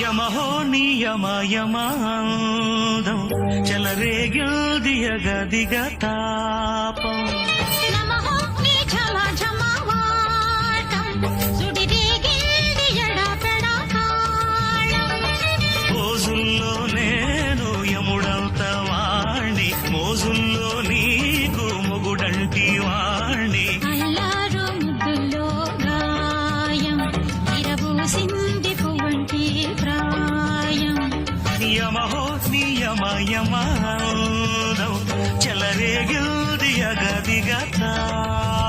యమహో నియమయమాందం చెలరేగిల్దియ గదిగ తాపం నమః నీ ఝమ ఝమవాటం సుడిరేగిల్ది ఎడపెడ తాళం రోజుల్లో నేను యముడంత వాణ్ణి మోజుల్లో నీకు మొగుడంటి వాణ్ణి అల్లారు ముద్దుల్లో గాయం విరబూసింది పువ్వంటి ప్రాయం యమహో నియమయమాందం చెలరేగిల్దియ గదిగ తాపం